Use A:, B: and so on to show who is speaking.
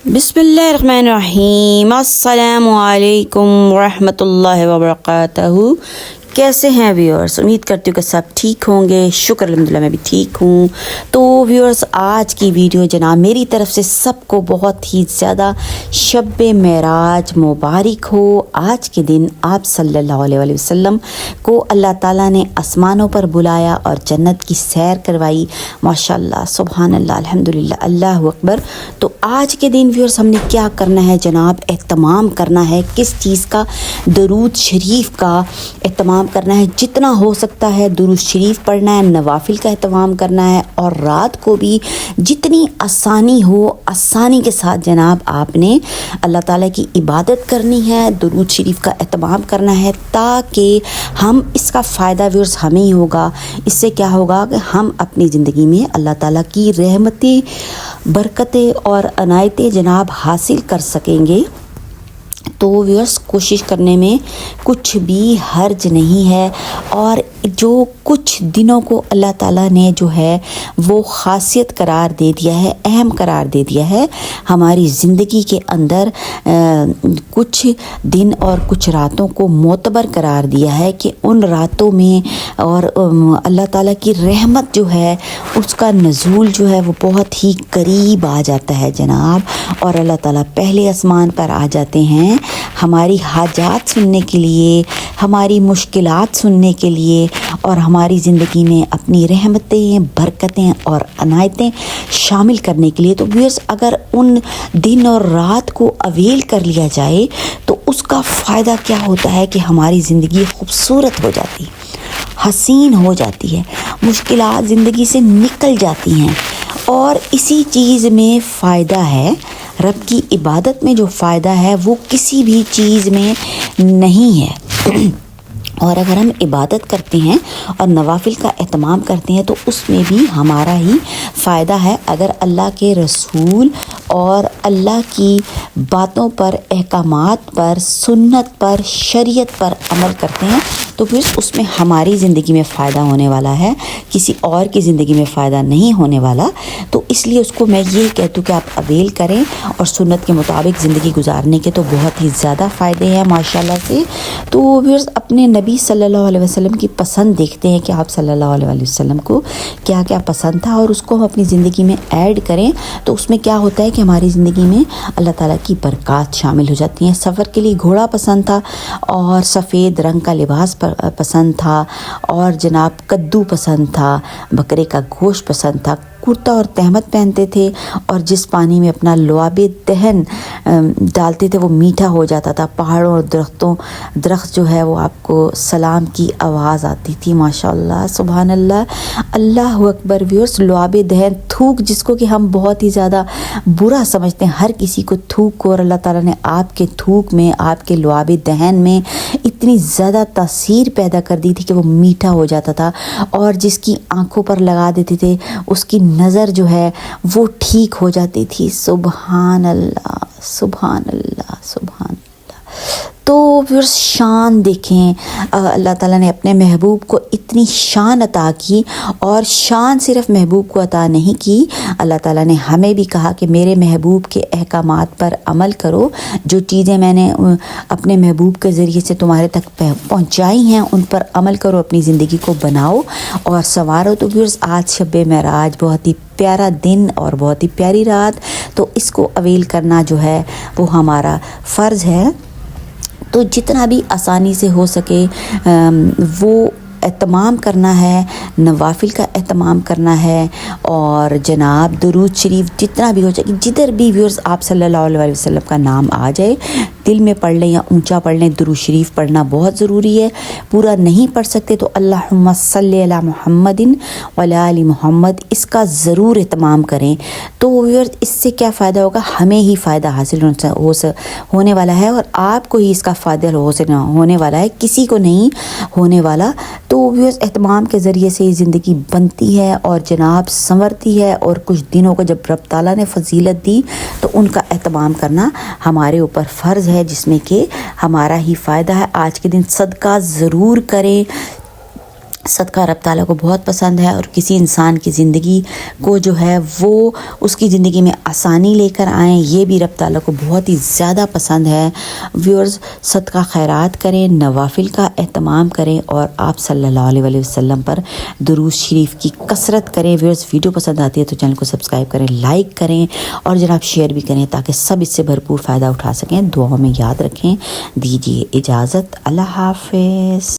A: बिस्मिल्लाहिर्रहमानिर्रहीम। अस्सलामु अलैकुम वरहमतुल्लाहि वबरकातुहू। कैसे हैं व्यूअर्स? उम्मीद करती हूँ कि सब ठीक होंगे। शुक्र अल्हम्दुलिल्लाह मैं भी ठीक हूँ। तो व्यूअर्स, आज की वीडियो जनाब मेरी तरफ से सबको बहुत ही ज़्यादा शब मेराज मुबारक हो। आज के दिन आप सल्लल्लाहु अलैहि वसल्लम को अल्लाह ताला ने आसमानों पर बुलाया और जन्नत की सैर करवाई। माशाअल्लाह, सुभान अल्लाह, अल्हम्दुलिल्लाह, अल्लाहु अकबर। तो आज के दिन व्यूअर्स हमने क्या करना है जनाब? एहतमाम करना है। किस चीज़ का? दरूद शरीफ का एहतमाम करना है। जितना हो सकता है दुरूद शरीफ पढ़ना है, नवाफिल का एहतमाम करना है और रात को भी जितनी आसानी हो आसानी के साथ जनाब आपने अल्लाह ताला की इबादत करनी है, दुरूद शरीफ का एहतमाम करना है, ताकि हम इसका फ़ायदा व्यूअर्स हमें ही होगा। इससे क्या होगा कि हम अपनी ज़िंदगी में अल्लाह ताला की रहमतें, बरकतें और अनायतें जनाब हासिल कर सकेंगे। तो व्यूअर्स, कोशिश करने में कुछ भी हर्ज नहीं है। और जो कुछ दिनों को अल्लाह ताला ने जो है वो ख़ासियत करार दे दिया है, अहम करार दे दिया है हमारी ज़िंदगी के अंदर, कुछ दिन और कुछ रातों को मोतबर करार दिया है कि उन रातों में और अल्लाह ताला की रहमत जो है उसका नज़ूल जो है वो बहुत ही करीब आ जाता है जनाब। और अल्लाह ताला पहले आसमान पर आ जाते हैं हमारी हाजात सुनने के लिए, हमारी मुश्किलात सुनने के लिए और हमारी ज़िंदगी में अपनी रहमतें, बरकतें और अनायतें शामिल करने के लिए। तो व्यूअर्स, अगर उन दिन और रात को अवेल कर लिया जाए तो उसका फ़ायदा क्या होता है कि हमारी ज़िंदगी खूबसूरत हो जाती, हसीन हो जाती है, मुश्किलात ज़िंदगी से निकल जाती हैं। और इसी चीज़ में फ़ायदा है, रब की इबादत में जो फ़ायदा है वो किसी भी चीज़ में नहीं है। और अगर हम इबादत करते हैं और नवाफिल का एहतमाम करते हैं तो उसमें भी हमारा ही फ़ायदा है। अगर अल्लाह के रसूल और अल्लाह की बातों पर, अहकामात पर, सुन्नत पर, शरीयत पर अमल करते हैं तो फिर उसमें हमारी ज़िंदगी में फ़ायदा होने वाला है, किसी और की ज़िंदगी में फ़ायदा नहीं होने वाला। तो इसलिए उसको मैं ये कहती हूँ कि आप अवेल करें और सुन्नत के मुताबिक ज़िंदगी गुजारने के तो बहुत ही ज़्यादा फ़ायदे हैं माशाल्लाह से। तो फिर अपने नबी सल्लल्लाहु अलैहि वसल्लम की पसंद देखते हैं कि आप सल्लल्लाहु अलैहि वसल्लम को क्या क्या पसंद था और उसको हम अपनी ज़िंदगी में ऐड करें तो उसमें क्या होता है कि हमारी ज़िंदगी में अल्लाह ताला की बरक़ात शामिल हो जाती हैं। सफ़र के लिए घोड़ा पसंद था और सफ़ेद रंग का लिबास पसंद था और जनाब कद्दू पसंद था, बकरे का गोश्त पसंद था, कुर्ता और तहमत पहनते थे और जिस पानी में अपना लुआबे दहन डालते थे वो मीठा हो जाता था। पहाड़ों और दरख्त जो है वो आपको सलाम की आवाज़ आती थी। माशाअल्लाह, सुभान अल्लाह, अल्लाहु अकबर। व्यूअर्स, लुआबे दहन, थूक, जिसको कि हम बहुत ही ज़्यादा बुरा समझते हैं, हर किसी को थूक को, और अल्लाह ताला ने आपके थूक में, आपके लुआबे दहन में इतनी ज़्यादा तासीर पैदा कर दी थी कि वो मीठा हो जाता था। और जिसकी आँखों पर लगा देते थे उसकी नज़र जो है वो ठीक हो जाती थी। सुभान अल्लाह, सुभान अल्लाह, सुभान अल्लाह। तो फिर शान देखें, अल्लाह ताला ने अपने महबूब को इतनी शान अता की। और शान सिर्फ़ महबूब को अता नहीं की, अल्लाह ताला ने हमें भी कहा कि मेरे महबूब के अहकामात पर अमल करो। जो चीज़ें मैंने अपने महबूब के ज़रिए से तुम्हारे तक पहुँचाई हैं उन पर अमल करो, अपनी ज़िंदगी को बनाओ और संवारो। तो फिर आज शब मेराज, बहुत ही प्यारा दिन और बहुत ही प्यारी रात, तो इसको अवेल करना जो है वो हमारा फ़र्ज़ है। तो जितना भी आसानी से हो सके वो एहतमाम करना है, नवाफिल का एहतमाम करना है और जनाब दुरूद शरीफ जितना भी हो सके, जिधर भी व्यूअर्स आप सल्लल्लाहु अलैहि वसल्लम का नाम आ जाए, दिल में पढ़ लें या ऊंचा पढ़ लें, दुरूद शरीफ पढ़ना बहुत ज़रूरी है। पूरा नहीं पढ़ सकते तो अल्लाहुम्मा सल्ली अला मुहम्मदिन व अला आलि मुहम्मद, इसका ज़रूर एहतमाम करें। तो व्यूअर्स, इससे क्या फ़ायदा होगा? हमें ही फ़ायदा हासिल होने वाला है और आपको ही इसका फ़ायदा होने वाला है, किसी को नहीं होने वाला। तो व्यूअर्स, एहतमाम के ज़रिए से ज़िंदगी बनती है और जनाब संवरती है। और कुछ दिनों को जब रब ताला ने फजीलत दी तो उनका एहतमाम करना हमारे ऊपर फ़र्ज़ है, जिसमें कि हमारा ही फ़ायदा है। आज के दिन सदका ज़रूर करें, صدقہ رب تعالیٰ کو بہت پسند ہے، اور کسی انسان کی زندگی کو جو ہے وہ اس کی زندگی میں آسانی لے کر آئیں، یہ بھی رب تعالیٰ کو بہت ہی زیادہ پسند ہے۔ ویورز، صدقہ خیرات کریں، نوافل کا اہتمام کریں، اور آپ صلی اللہ علیہ وسلم پر درود شریف کی کثرت کریں۔ ویورز، ویڈیو پسند آتی ہے تو چینل کو سبسکرائب کریں، لائک کریں، اور جناب شیئر بھی کریں تاکہ سب اس سے بھرپور فائدہ اٹھا سکیں۔ دعاؤں میں یاد رکھیں۔ دیجیے اجازت، اللہ حافظ۔